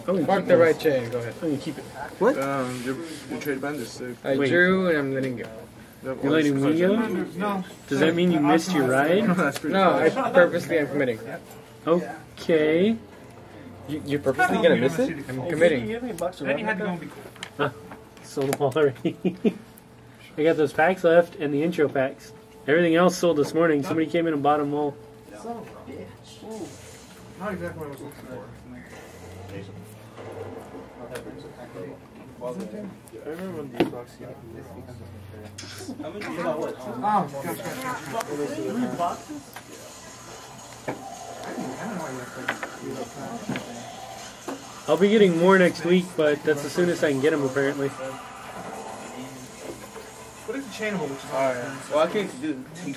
Mark the right chain. Go ahead. I'm gonna keep it. What? Your trade band is sick. I drew and I'm letting go. You're letting me go? No. Does that mean you missed your ride? No, I purposely am committing. Okay. You're purposely gonna miss it? I'm committing. Then you had to go and be cool. Sold them all already. I got those packs left and the intro packs. Everything else sold this morning. Somebody came in and bought them all. Son of a bitch. Not exactly what I was looking for. I remember when these boxes. Oh, gosh. 3 boxes? I'll be getting more next week, but that's as soon as I can get them apparently. What is the chainable? Which is Alright. Well, I came to do the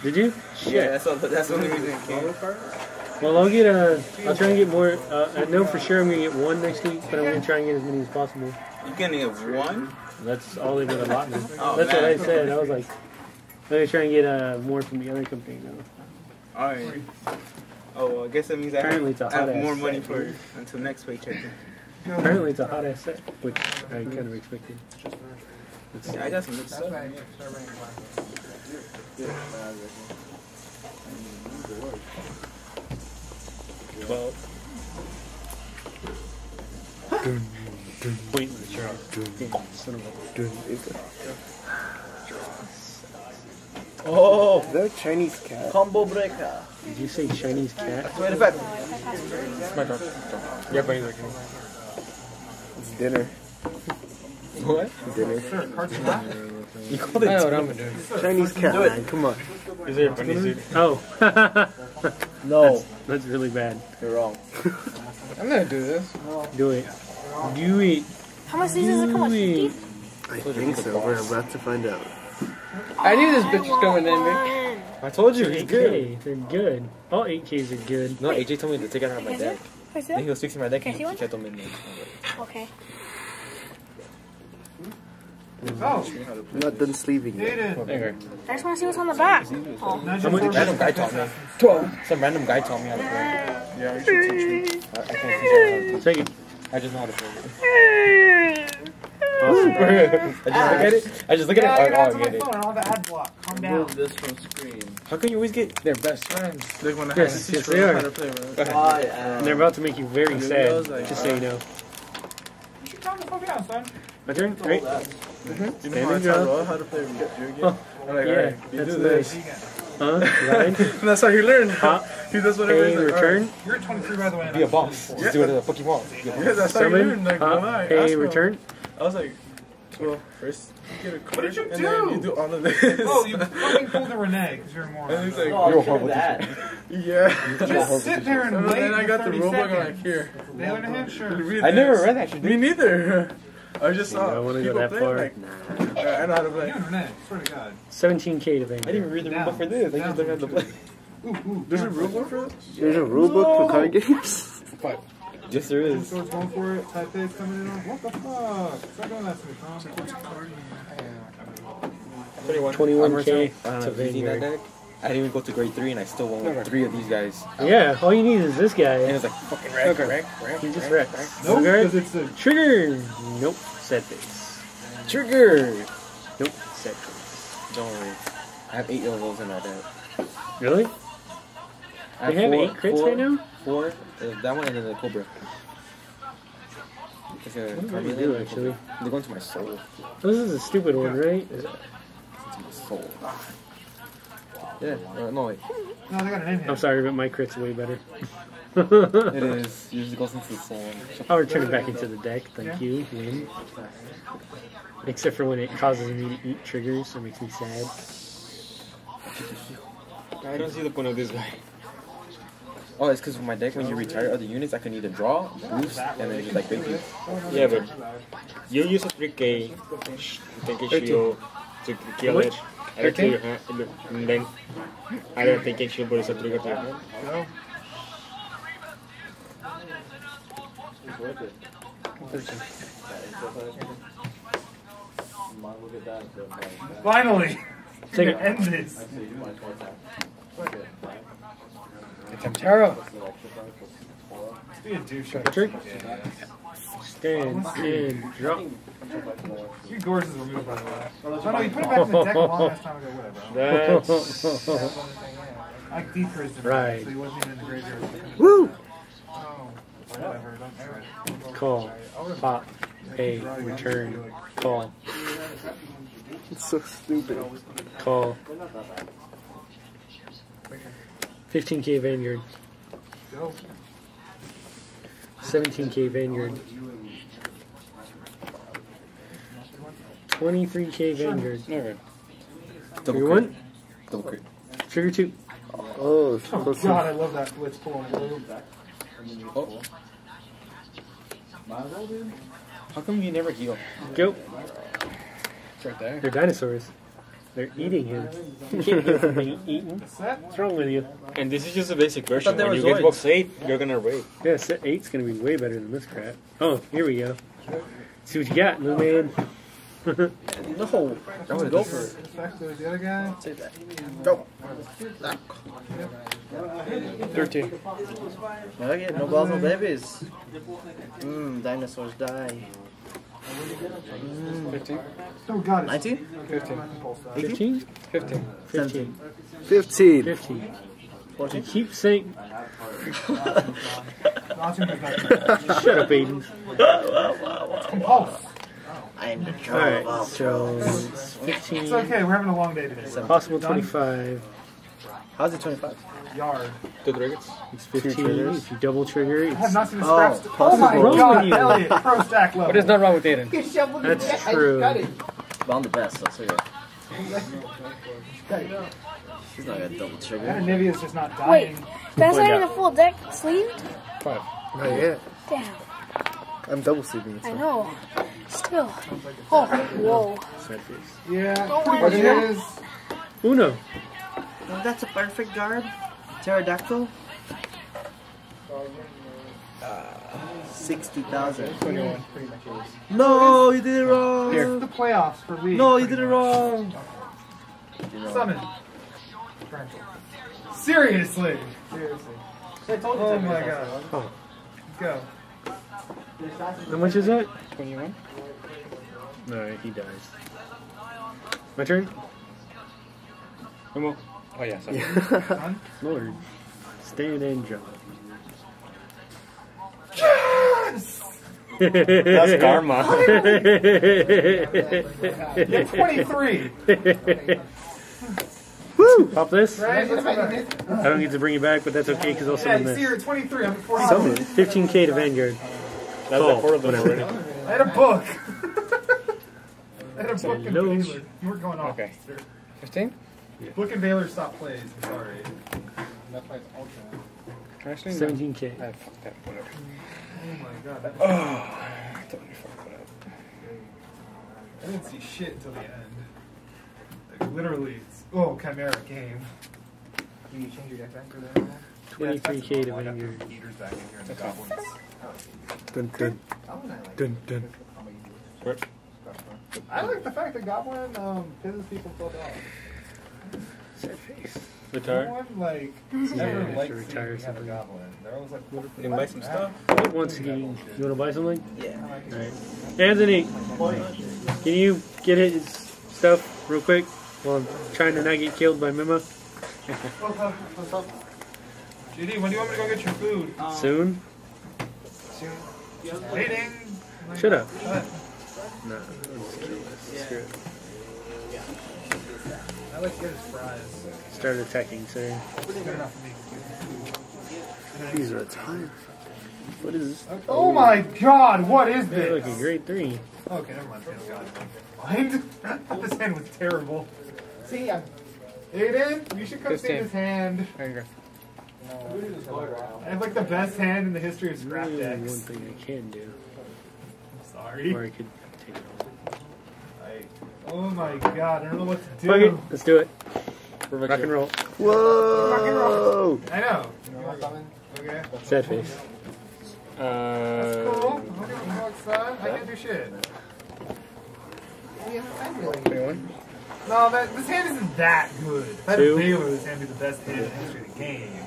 Did you? Yeah, that's the only reason it came. Well, I'll try and get more. I know for sure I'm going to get one next week, but I'm going to try and get as many as possible. You can get one? That's all they would allot me. Oh, That's man. what I said. I was like, I'm going to try and get more from the other company now. Alright. Oh, well, I guess that means Apparently it's a I have hot more ass money set. for until next paycheck. Apparently it's a hot ass set, which I kind of expected. Yeah, I got some good stuff. Well, pointless draw. Son of a. Oh! Is that a Chinese cat? Combo breaker. Did you say Chinese cat? Wait a fact. It's my dog. Yeah, but he's like, It's dinner. What? Dinner. You called I know it what I'm gonna do. Chinese cat, man. Come on. is there a bunny suit? Oh. No. That's really bad. You're wrong. I'm gonna do this. Do it. Do it. How much these does it come with? 50? I think so. We're about to find out. I knew this bitch was coming in, bitch. I told you, he's good. 8K. They're good. All 8Ks are good. No, AJ told me to take it out of my Is it? deck. Is Then he it? was fixing my deck Can and I he see one? kept them in there. Okay. Oh, I'm not done sleeving yet. dated. I just want to see what's on the back. Oh. How much random guy taught me? 12. Some random guy taught me how to play. Yeah, you should teach me. I can't teach you. Take it. I just know how to play. Awesome. I just look at it. Yeah, Oh, I got I to my get it. phone. I don't have the ad block. Calm down. this from screen. How can you always get? They're best friends. Like when I Yes, had to yes, teach they her are. how to play, right? And they're about to make you very sad, just so you know. You should calm the fuck down, son. My turn? Right? You know how I Standing taught up. Raul how to play video games? Oh, I'm like, yeah, alright, you that's do this. Huh? Right? That's how he learned. Hop, He does whatever pay, he's like, return. You're at 23, by the way. Be a boss. Just do it as a fucking wall. Yeah, that's how he Summon, learned. Like, hop, when I pay, asked him, return. I was like, well, first you get a card, did you and then do? you do all of this. Oh, you fucking pulled a Renee because you're a moron. And he's like, You're a horrible teacher. yeah. Just sit there and And wait. then I got the for 30 rulebook. I'm like, seconds. here. Nail in a hand, sure. Read I never this. read that shit. Me neither. I just saw I wanna go people that play, far. like, I know how to play. You and Renee, swear to God. 17K to I didn't Vanguard. even read the rulebook for this. I just learned how to play. There's a rulebook for this? There's a rulebook for card games? Yes, there Two is. swords going for it. Type A's coming in on. What the fuck? Stop doing that to me, Tom. 21K to using that Vanguard. deck. I didn't even go to grade 3 and I still won with 3 of these guys. Yeah, all you need is this And it guy. was like fucking wreck. You just wreck. Nope, Vanguard. because it's a... Trigger. Nope. Set base. Trigger! Nope. Set base. Don't worry. I have 8 of those in my deck. Really? I They have 8 crits right now? 4. That one and then the Cobra. It's a What do they do, actually? They're going to my soul. This is a stupid one, right? To my soul. Yeah, no wait. No, they got an in here. I'm sorry, but my crit's way better. It is. Usually goes into the soul. I'll return it back into the deck, thank you. Win. Except for when it causes me to eat triggers, it makes me sad. I don't see the point of this guy. Oh, it's because with my deck, when you retire other units, I can either draw, boost, and then just like break you. Yeah, but you use a 3K, think it shield to kill it. I don't kill your hand, and then I don't think it shield, but it's a trigger to your hand. Finally! Take it. End this. It's a tarot. Be a douche. Trick. Stand and drop. Your gorge is removed, by the way. Oh no, you put it back in the deck a long ass time ago. Whatever. That's I decreased it. Right. So he wasn't even in the graveyard. Woo! Oh, whatever. Don't do it. call. Pop. Pay. Return. Call. It's so stupid. Call. 15k Vanguard. Go. 17k Vanguard. 23k Vanguard. Alright. Trigger 1. Double crit. Trigger 2. Oh, it's Oh supposed god, I love that blitz pull and blue. Oh. How come you never heal? Go. It's right there. They're dinosaurs. They're eating him. You can't heal from being eaten. What's wrong with you? And this is just a basic version. there When you was get Zoids. box 8, you're gonna raid. Yeah, set 8's gonna be way better than this crap. Oh, here we go. See what you got, little man. No. I would go for it. Back to the other guy. Say that. Go. 13. Okay, no balls, no babies. Dinosaurs die. 15. Oh god, it's 19? 15. 15? 15. 15. 15. 15. You keep saying. Shut Shut up, Aiden. Compulse. I'm the Alright, so it's 15. It's okay, we're having a long day today. Possible 25. How's it 25? Yard. 2 dragons. It's 15. If you double trigger, I have it's. not seen the Oh, scraps. Oh my possible. god, Wrong. Elliot, pro stack level. What is not wrong with Aiden? That's true. But I'm the best, so yeah. He's not gonna double That trigger. Nivea's just not Wait, dying. that's not even a full deck sleeved? 5. Not yet. Damn, I'm double sleeping it. I So. know. Still. Oh, whoa. Sad face. Yeah, Don't pretty worry, much man. is. Uno. Oh, that's a perfect guard. Pterodactyl. 60,000. 21. No, you did it wrong. This is the playoffs for League. No, you did it wrong. Summon. Seriously. Oh my god. Oh. Go. How much is that? 21. Alright, he dies. My turn? Come on. Oh, yeah, sorry. Done. Lord. Stand and jump. That's karma. You're 23. Woo! Pop this. Right? Let's go back. I don't get to bring it back, but that's okay because I'll Yeah, summon you see, this. you're 23. I'm at 40. Summon 15k to Vanguard. That's Call. like 4 of them already. I had a book. I had a book in no. Baylor. You weren't going off. Okay. sir. 15? Book and Baylor stop plays. I'm sorry. Actually, no. 17k. Ah, fuck that. Whatever. Oh my god. I totally fucked it up. I didn't see shit until the end. Like, literally, it's, oh, Chimera game. Can you change your deck back for that? 23k to Vanguard. Eaters back in here and the goblins. Dun dun dun dun. What? I like the fact that Goblin pisses people so off. Sad face. No Retire. one, like, Yeah, ever to likes retire seeing you have a something. Goblin. They're always like, what You can buy some stuff. Once again, you want to buy something? Yeah. Alright. Anthony, can you get his stuff real quick while I'm trying to not get killed by Mima? JD, when do you want me to go get your food? Soon? Waiting. Shut up. Shut. No, I'll just kill this. Screw it. I like to get his fries. Start attacking, sir. Good enough for me. He's retired. What is this? Oh my god, what is Hey, look, this? a grade 3. Okay, never mind. Mind? This hand was terrible. See, Aiden, you should come This see hand. this hand. There you go. I have like the best hand in the history of scrap Really one decks. thing I can do. Sorry. Or I could take it off. Oh my god, I don't know what to Fuck it, do. let's do it. Perfect. Rock and roll. Whoa! I know. Okay. Sad face. That's cool. Okay, you know what, son? I can't do shit. 21. No, this hand isn't that good. If I had Two. a Baylor, this hand would be the best hand in the history of the game.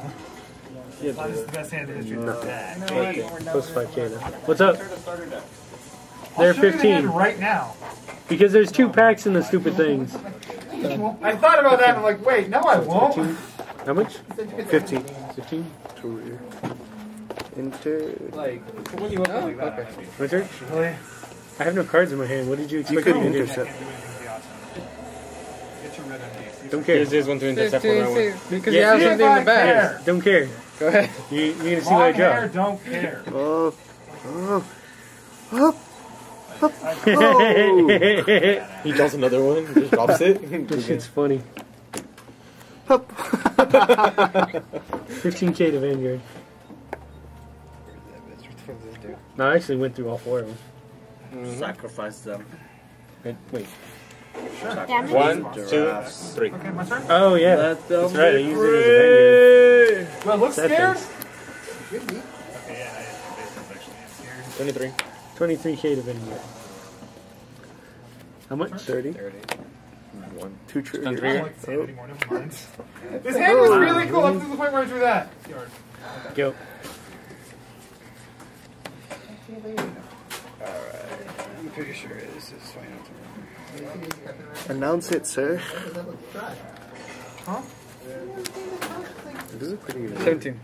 Yeah, This is the best hand in the history of the deck. plus 5k now. What's up? They're I'll show you the hand 15. right now. Because there's 2 packs in the stupid things. I thought about that and I'm like, wait, no I won't. 15. How much? 15. 15? Career. Enter. Like, when you open like that, okay. My turn? really? I have no cards in my hand. What did you You expect could me to do? intercept. Don't care. Use this one to intercept for round 1. Because Yeah, you have yeah. something in the back. Yes, don't care. Go ahead. You're gonna see what I Long hair, draw. don't care. Oh. Oh. Oh. He draws another one, just drops it. This shit's funny. 15k to Vanguard. No, I actually went through all 4 of them. Sacrifice them. Wait. Damn it. 1, 2, 3. Okay, my turn. Oh, yeah. Let them That's right. I be used it as a Vanguard. Do I look That scared? thing's Okay, yeah, I actually am scared. 23. 23k to Vanguard. How much? 30. 1. 2 I trigger. don't like sand anymore, never mind. This hand was really cool up to the point where I drew that. Yard. Go. I'm pretty sure this is final. Announce it, sir. Huh? This is pretty good. 17.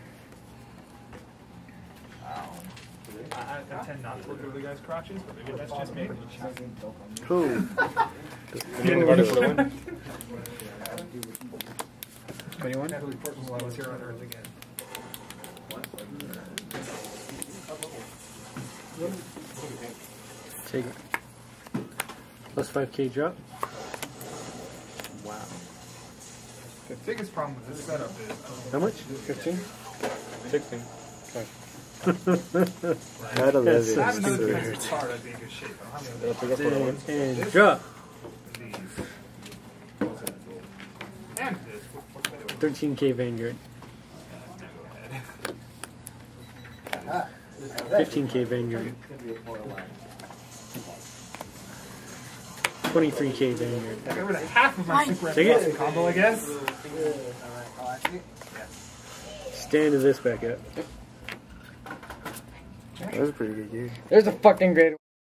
I tend not to look over the guy's crotches, but maybe that's just me. Cool. You didn't guard it for the 1? 21. Natalie Portman while I was here on Earth again. Take it. Plus 5k drop. Wow. The biggest problem with this setup is How much? 15. 16. At 11. That's I have another sir. defensive card I'd be in good shape. I don't have any Pick up for the 1. And drop. of these. And this. What can I do? 13k Vanguard. Go ahead. 15k Vanguard. 23k Vanguard. I got rid of half of my super Take it. impressive combo, I guess. Stand to this back up. That was a pretty good year. There's a fucking great